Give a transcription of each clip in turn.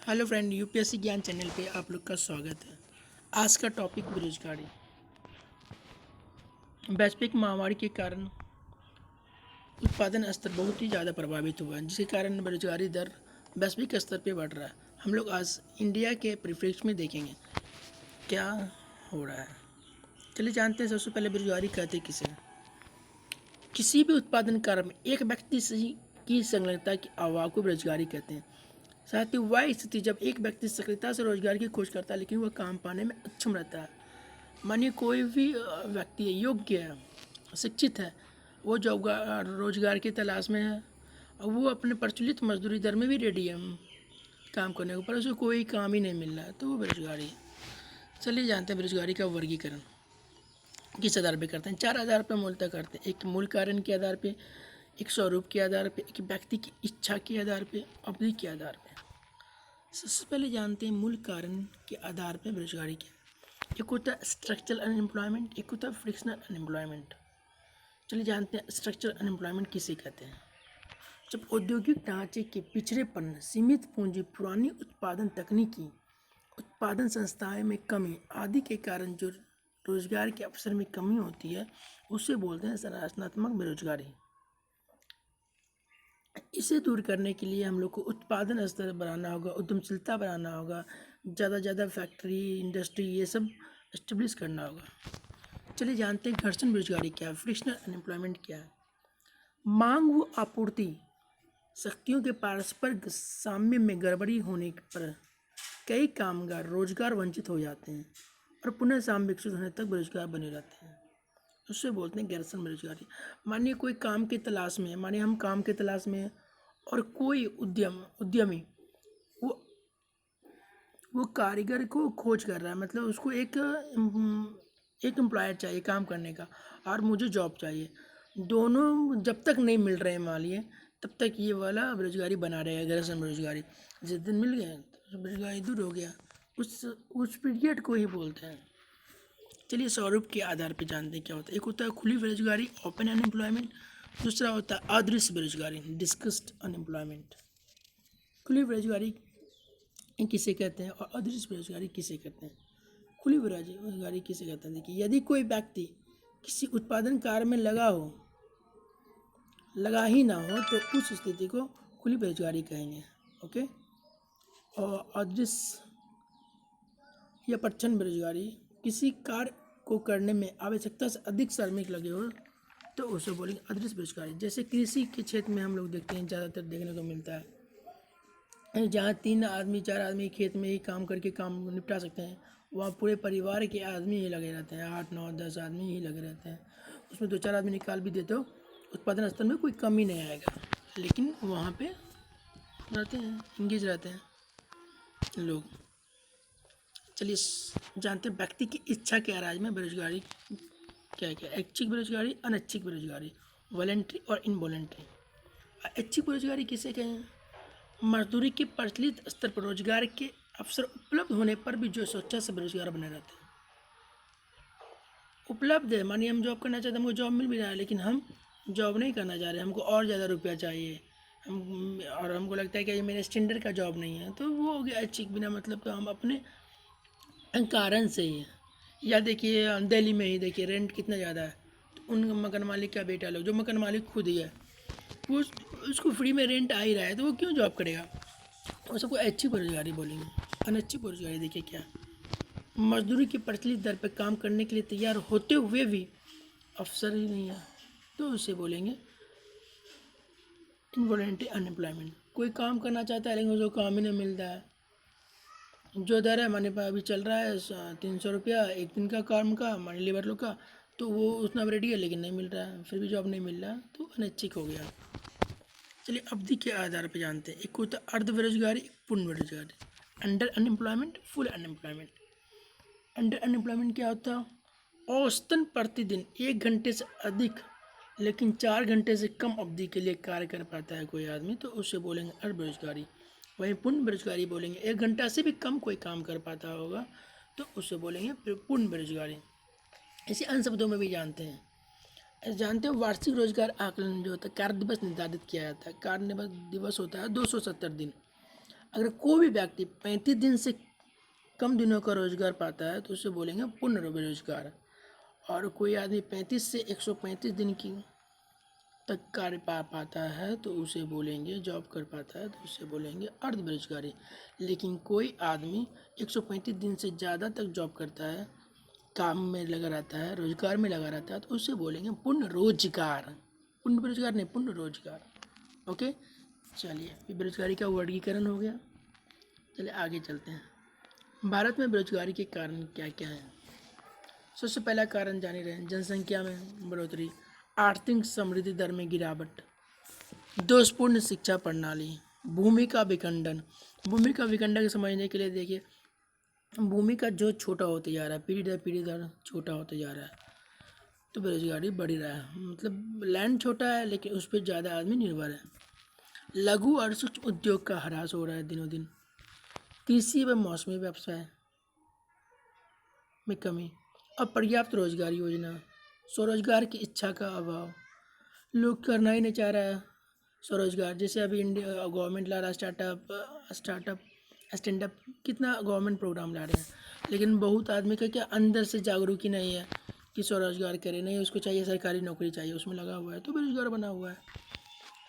Hello friend, UPSC ज्ञान channel पे आप लोग का स्वागत है। आज का टॉपिक बेरोजगारी। वैश्विक महामारी के कारण उत्पादन स्तर बहुत ही ज़्यादा प्रभावित हुआ है, जिसके कारण बेरोजगारी दर वैश्विक स्तर पे बढ़ रहा है। हम लोग आज इंडिया के परिप्रेक्ष्य में देखेंगे क्या हो रहा है। चलिए जानते हैं सबसे पहले बेरोजगारी कहते किसे। किसी भी उत्पादन कार्य में एक व्यक्ति से की संलग्नता की अभाव को बेरोजगारी कहते हैं। साथ ही वह स्थिति जब एक व्यक्ति सक्रियता से रोजगार की खोज करता है लेकिन वह काम पाने में अक्षम रहता है। मानिए कोई भी व्यक्ति है, योग्य है, शिक्षित है, वो जॉब रोजगार की तलाश में है और वो अपने प्रचलित मजदूरी दर में भी रेडी है काम करने को, पर उसे कोई काम ही नहीं मिल रहा है, तो वो बेरोजगारी है। चलिए जानते हैं बेरोजगारी का वर्गीकरण किस आधार पे करते हैं। 4 आधार पर मूलतः करते हैं। एक मूल कारण के आधार पे, एक स्वरूप के आधार पे, एक व्यक्ति की इच्छा के आधार पे, अवधि के आधार पे। सबसे पहले जानते हैं मूल कारण के आधार पे बेरोजगारी क्या है। एक होता है स्ट्रक्चरल अनएम्प्लॉयमेंट, एक होता है फ्रिक्शनल अनएम्प्लॉयमेंट। चलिए जानते हैं स्ट्रक्चरल अनएम्प्लॉयमेंट किसे कहते हैं। जब औद्योगिक ढांचे के पिछड़ेपन, सीमित पूंजी, पुरानी उत्पादन तकनीकी, उत्पादन संस्थाएं में कमी आदि के कारण जो रोजगार के अवसर में कमी होती है, उसे बोलते हैं संरचनात्मक बेरोजगारी। इसे दूर करने के लिए हम लोग को उत्पादन स्तर बढ़ाना होगा, उद्यमशीलता बढ़ाना होगा, ज़्यादा फैक्ट्री, इंडस्ट्री, ये सब इस्टेब्लिश करना होगा। चलिए जानते हैं घर्षण बेरोजगारी क्या है, फ्रिक्शनल अनएम्प्लॉयमेंट क्या है। मांग व आपूर्ति शक्तियों के पारस्परिक साम्य में गड़बड़ी होने पर कई कामगार रोजगार वंचित हो जाते हैं और पुनः साम्य विकसित होने तक बेरोजगार बने रहते हैं। उससे बोलते हैं घर्षण बेरोजगारी। मानिए कोई काम की तलाश में है, मानिए हम काम की तलाश में हैं और कोई उद्यमी वो कारीगर को खोज कर रहा है, मतलब उसको एक एम्प्लॉयर चाहिए काम करने का और मुझे जॉब चाहिए। दोनों जब तक नहीं मिल रहे हैं मालिए, तब तक ये वाला बेरोजगारी बना रहेगा, घर्षण बेरोजगारी। जिस दिन मिल गए तो बेरोजगारी दूर हो गया, उस पीरियड को ही बोलते हैं। चलिए स्वरूप के आधार पर जानते हैं क्या होता है। एक होता है खुली बेरोजगारी, ओपन अनएम्प्लॉयमेंट। दूसरा होता है अदृश्य बेरोजगारी, डिस्कस्ड अनएम्प्लॉयमेंट। खुली बेरोजगारी किसे कहते हैं और अदृश्य बेरोजगारी किसे कहते हैं। खुली बेरोजगारी किसे कहते हैं, देखिए यदि कोई व्यक्ति किसी उत्पादन कार्य में लगा ही ना हो तो उस स्थिति को खुली बेरोजगारी कहेंगे। ओके। और अदृश्य या प्रच्छन्न बेरोजगारी, किसी कार्य को करने में आवश्यकता से अधिक श्रमिक लगे हो तो उसे बोलेंगे अदृश्य बेरोजगारी। जैसे कृषि के क्षेत्र में हम लोग देखते हैं, ज़्यादातर देखने को मिलता है, जहाँ 3 आदमी 4 आदमी खेत में ही काम करके काम निपटा सकते हैं, वहाँ पूरे परिवार के आदमी ही लगे रहते हैं, 8 9 10 आदमी ही लगे रहते हैं। उसमें 2 4 आदमी निकाल भी देते हो, उत्पादन स्तर में कोई कमी नहीं आएगा, लेकिन वहाँ पे रहते हैं, इंगेज रहते हैं लोग। चलिए जानते हैं व्यक्ति की इच्छा के आराज में बेरोजगारी क्या है। ऐच्छिक बेरोजगारी, अनैच्छिक बेरोजगारी, वॉलेंट्री और इनवॉलेंट्री। ऐच्छिक बेरोजगारी किसे कहें। मजदूरी के प्रचलित स्तर पर रोजगार के अवसर उपलब्ध होने पर भी जो स्वेच्छा से बेरोजगार बने रहते हैं। उपलब्ध है, मानिए हम जॉब करना चाहते हैं, हमको जॉब मिल भी रहा है, लेकिन हम जॉब नहीं करना चाह रहे, हमको और ज़्यादा रुपया चाहिए, और हमको लगता है कि ये मेरे स्टैंडर्ड का जॉब नहीं है, तो वो हो गया ऐच्छिक। बिना मतलब तो हम अपने कारण से ही है। या देखिए दिल्ली में ही देखिए रेंट कितना ज़्यादा है, तो उन मकान मालिक का बेटा लोग, जो मकान मालिक खुद ही है, वो उसको फ्री में रेंट आ ही रहा है, तो वो क्यों जॉब करेगा। वो सबको अच्छी बेरोजगारी बोलेंगे। अनच्छी बेरोजगारी देखिए क्या, मजदूरी की प्रचलित दर पर काम करने के लिए तैयार होते हुए भी अवसर ही नहीं है, तो उसे बोलेंगे इनवॉलेंट्री अनएम्प्लॉयमेंट। कोई काम करना चाहता है लेकिन उसको काम ही नहीं मिलता है। जो दर है माने अभी चल रहा है 300 रुपया एक दिन का काम का, माने लेबर लोग का, तो वो उतना रेडी है लेकिन नहीं मिल रहा है, फिर भी जॉब नहीं मिल रहा, तो अनैच्छिक हो गया। चलिए अवधि के आधार पर जानते हैं। एक होता है अर्ध बेरोजगारी, एक पूर्ण बेरोजगारी। Under unemployment, full unemployment. Under unemployment क्या होता है, औसतन प्रतिदिन 1 घंटे से अधिक लेकिन 4 घंटे से कम अवधि के लिए कार्य कर पाता है कोई आदमी, तो उसे बोलेंगे अर्ध बेरोजगारी। वहीं पूर्ण बेरोजगारी बोलेंगे 1 घंटा से भी कम कोई काम कर पाता होगा, तो उसे बोलेंगे पूर्ण बेरोजगारी। इसे अन्य शब्दों में भी जानते हैं वार्षिक रोजगार आकलन जो होता है, कार्य दिवस निर्धारित किया जाता है। कार्य दिवस होता है 270 दिन। अगर कोई भी व्यक्ति 35 दिन से कम दिनों का रोजगार पाता है तो उसे बोलेंगे पूर्ण बेरोजगार। और कोई आदमी 35 से 135 दिन की तक कार्य पाता है तो उसे बोलेंगे, जॉब कर पाता है तो उसे बोलेंगे अर्ध बेरोजगारी। लेकिन कोई आदमी 135 दिन से ज़्यादा तक जॉब करता है, काम में लगा रहता है, रोजगार में लगा रहता है तो उसे बोलेंगे पूर्ण रोजगार। पूर्ण बेरोजगार नहीं, पूर्ण रोजगार। ओके, चलिए ये बेरोजगारी का वर्गीकरण हो गया। चलिए आगे चलते हैं। भारत में बेरोजगारी के कारण क्या क्या है? सबसे पहला कारण जान ही रहे हैं, जनसंख्या में बढ़ोतरी, आर्थिक समृद्धि दर में गिरावट, दोषपूर्ण शिक्षा प्रणाली, भूमि का विखंडन। भूमि का विखंडन समझने के लिए देखिए, भूमि का जो छोटा होते जा रहा है, पीढ़ी दर छोटा होते जा रहा है तो बेरोजगारी बढ़ ही रहा है। मतलब लैंड छोटा है लेकिन उस पर ज़्यादा आदमी निर्भर है। लघु और सूक्ष्म उद्योग का ह्रास हो रहा है दिनों दिन। कृषि व मौसमी व्यवसाय में कमी, अपर्याप्त रोजगार योजना, स्वरोजगार की इच्छा का अभाव, लोग करना ही नहीं चाह रहा है स्वरोजगार। जैसे अभी इंडिया गवर्नमेंट ला रहा है स्टार्टअप स्टैंड अप, कितना गवर्नमेंट प्रोग्राम ला रहे हैं, लेकिन बहुत आदमी का क्या अंदर से जागरूक ही नहीं है कि स्वरोजगार करे, नहीं उसको चाहिए सरकारी नौकरी चाहिए, उसमें लगा हुआ है तो बेरोजगार बना हुआ है।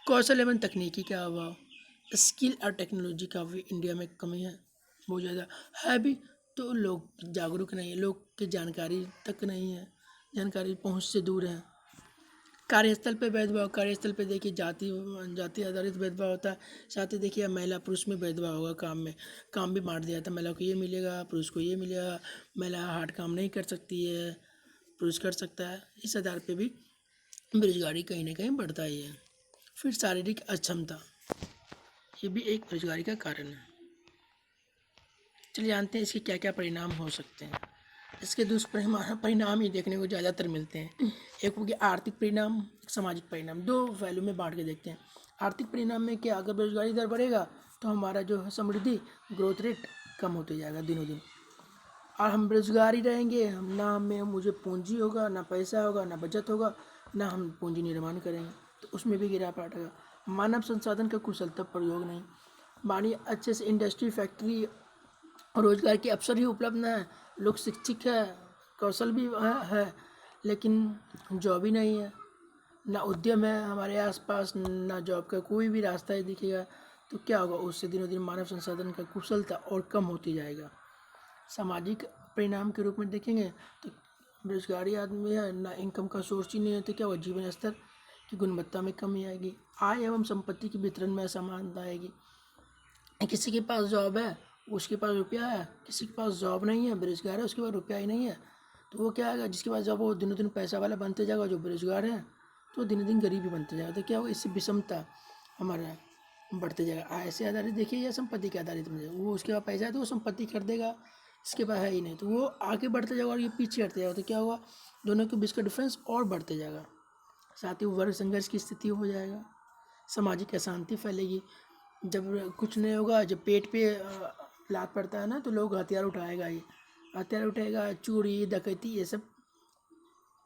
कौशल एवं तकनीकी का अभाव, स्किल और टेक्नोलॉजी का भी इंडिया में कमी है, बहुत ज़्यादा है भी। तो लोग जागरूक नहीं है, लोग की जानकारी तक नहीं है, जानकारी पहुंच से दूर है। कार्यस्थल पे भेदभाव, कार्यस्थल पे देखिए जाति आधारित भेदभाव होता है। साथ ही देखिए महिला पुरुष में भेदभाव होगा, काम भी बांट दिया था, महिला को ये मिलेगा, पुरुष को ये मिलेगा। महिला हार्ड काम नहीं कर सकती है, पुरुष कर सकता है। इस आधार पे भी बेरोजगारी कहीं ना कहीं बढ़ता ही है। फिर शारीरिक अक्षमता, ये भी एक बेरोजगारी का कारण है। चलिए जानते हैं इसके क्या क्या परिणाम हो सकते हैं। इसके दुष्परिणाम ही देखने को ज़्यादातर मिलते हैं। एक हो गया आर्थिक परिणाम, एक सामाजिक परिणाम। दो वैल्यू में बांट के देखते हैं। आर्थिक परिणाम में क्या, अगर बेरोजगारी दर बढ़ेगा तो हमारा जो है समृद्धि ग्रोथ रेट कम होते जाएगा दिनों दिन। और हम बेरोजगार ही रहेंगे, हम ना हमें मुझे पूंजी होगा, ना पैसा होगा, ना बचत होगा, ना हम पूंजी निर्माण करेंगे तो उसमें भी गिरावट आएगा। मानव संसाधन का कुशलता प्रयोग नहीं, मानिए अच्छे से इंडस्ट्री फैक्ट्री रोजगार के अवसर ही उपलब्ध न है। लोग शिक्षित है, कौशल भी है लेकिन जॉब ही नहीं है, ना उद्यम है हमारे आसपास, ना जॉब का कोई भी रास्ता ही दिखेगा। तो क्या होगा, उससे दिनों दिन मानव संसाधन का कुशलता और कम होती जाएगा। सामाजिक परिणाम के रूप में देखेंगे तो बेरोजगारी आदमी है, ना इनकम का सोर्स ही नहीं है तो क्या होगा, जीवन स्तर की गुणवत्ता में कमी आएगी, आय एवं संपत्ति के वितरण में असमानता आएगी। किसी के पास जॉब है, उसके पास रुपया है, किसी के पास जॉब नहीं है, बेरोजगार है, उसके पास रुपया ही नहीं है तो वो क्या आएगा, जिसके पास जॉब है वो दिनों दिन पैसा वाला बनते जाएगा, जो बेरोजगार है तो दिनों दिन गरीब ही बनते जाएगा। तो क्या होगा, इससे विषमता हमारा बढ़ते जाएगा। आय से आधारित देखिए या संपत्ति के आधारित में, वो उसके पास पैसा है तो वो संपत्ति खरीदेगा, इसके पास है ही नहीं तो वो आगे बढ़ते जाएगा और ये पीछे हटते जाएगा। तो क्या होगा, दोनों के बीच का डिफरेंस और बढ़ते जाएगा। साथ ही वर्ग संघर्ष की स्थिति हो जाएगा, सामाजिक अशांति फैलेगी। जब कुछ नहीं होगा, जब पेट पे लात पड़ता है ना तो लोग हथियार उठाएगा ही, हथियार उठाएगा, चोरी डकैती ये सब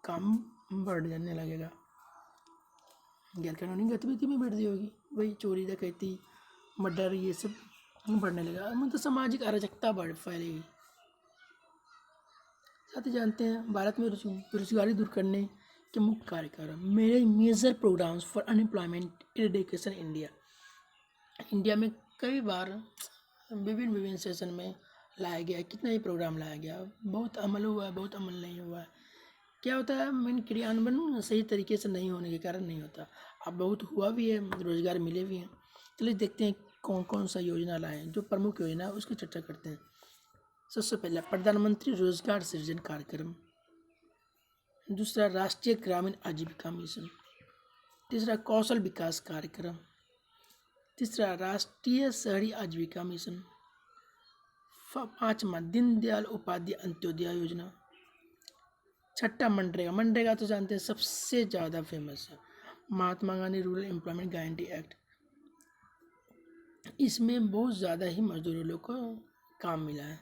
काम बढ़ जाने लगेगा, गैर कानूनी गतिविधि में वृद्धि होगी, वही चोरी डकैती मर्डर ये सब बढ़ने लगेगा, मतलब सामाजिक अराजकता बढ़ फैलेगी। साथ ही जानते हैं भारत में बेरोजगारी दूर करने के मुख्य कार्यक्रम, मेरे major programmes for unemployment eradication India. India में कई बार विभिन्न सेशन में लाया गया, कितना ही प्रोग्राम लाया गया, बहुत अमल हुआ है, बहुत अमल नहीं हुआ है। क्या होता है, मेन क्रियान्वयन सही तरीके से नहीं होने के कारण नहीं होता। अब बहुत हुआ भी है, रोजगार मिले भी हैं। चलिए देखते हैं कौन कौन सा योजना लाए, जो प्रमुख योजना है उसकी चर्चा करते हैं। सबसे पहला प्रधानमंत्री रोजगार सृजन कार्यक्रम, दूसरा राष्ट्रीय ग्रामीण आजीविका मिशन, तीसरा कौशल विकास कार्यक्रम, तीसरा राष्ट्रीय शहरी आजीविका मिशन, पाँचवा दीनदयाल उपाध्याय अंत्योदय योजना, छठा मनरेगा। मनरेगा तो जानते हैं सबसे ज़्यादा फेमस है, Mahatma Gandhi rural employment guarantee act. इसमें बहुत ज़्यादा ही मजदूरों लोग को काम मिला है।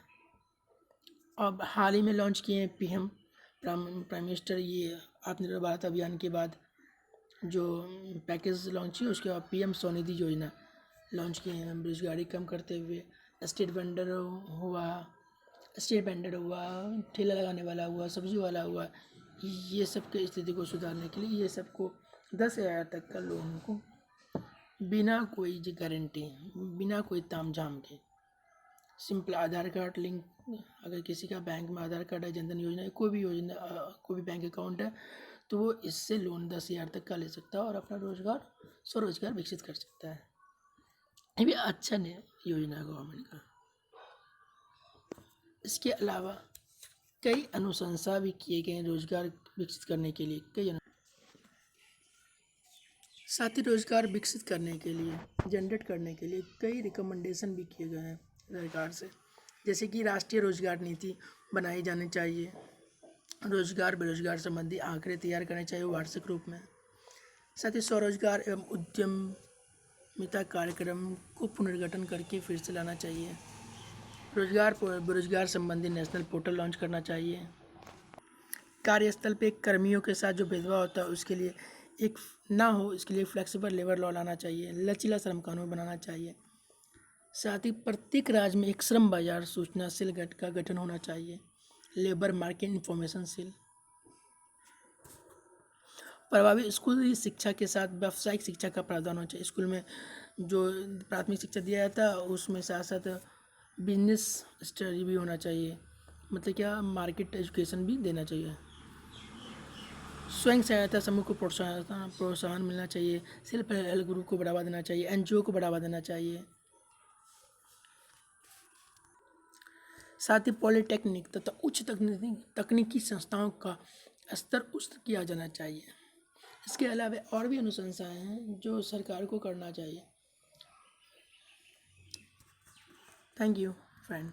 अब हाल ही में लॉन्च किए हैं पीएम प्राइम मिनिस्टर, ये आत्मनिर्भर भारत अभियान के बाद जो पैकेज लॉन्च किया उसके बाद पीएम स्वनिधि योजना, लॉन्च किए हैं बेरोजगारी कम करते हुए। स्ट्रीट वेंडर हुआ ठेला लगाने वाला हुआ, सब्जी वाला हुआ, ये सब की स्थिति को सुधारने के लिए ये सबको 10,000 तक का लोन को बिना कोई गारंटी, बिना कोई तामझाम के, सिंपल आधार कार्ड लिंक, अगर किसी का बैंक में आधार कार्ड है, जनधन योजना है, कोई भी योजना, कोई भी बैंक अकाउंट है, तो वो इससे लोन 10,000 तक का ले सकता है और अपना स्वरोजगार विकसित कर सकता है। ये भी अच्छा योजना है गवर्नमेंट का। इसके अलावा कई अनुशंसा भी किए गए हैं रोजगार विकसित करने के लिए, साथ ही रोजगार विकसित करने के लिए, जनरेट करने के लिए कई रिकमेंडेशन भी किए गए हैं सरकार से, जैसे कि राष्ट्रीय रोजगार नीति बनाई जानी चाहिए, रोजगार बेरोजगार संबंधी आंकड़े तैयार करने चाहिए वार्षिक रूप में, साथ ही स्वरोजगार एवं उद्यमिता कार्यक्रम को पुनर्गठन करके फिर से लाना चाहिए, रोजगार बेरोजगार संबंधी नेशनल पोर्टल लॉन्च करना चाहिए, कार्यस्थल पे कर्मियों के साथ जो भेदभाव होता है उसके लिए एक ना हो, इसके लिए फ्लेक्सिबल लेबर लॉ लाना चाहिए, लचीला श्रम कानून बनाना चाहिए, साथ ही प्रत्येक राज्य में एक श्रम बाजार सूचना सेल का गठन होना चाहिए, लेबर मार्केट इंफॉर्मेशन सेल, प्रभावी स्कूली शिक्षा के साथ व्यावसायिक शिक्षा का प्रावधान होना चाहिए। स्कूल में जो प्राथमिक शिक्षा दिया जाता है उसमें साथ साथ बिजनेस स्टडी भी होना चाहिए, मतलब क्या मार्केट एजुकेशन भी देना चाहिए। स्वयं सहायता समूह को प्रोत्साहन मिलना चाहिए, सेल्फ हेल्प ग्रुप को बढ़ावा देना चाहिए, एनजीओ को बढ़ावा देना चाहिए, साथ ही पॉलिटेक्निक तथा उच्च तकनीकी संस्थाओं का स्तर उच्च किया जाना चाहिए। इसके अलावा और भी अनुशंसाएं हैं जो सरकार को करना चाहिए। Thank you friend.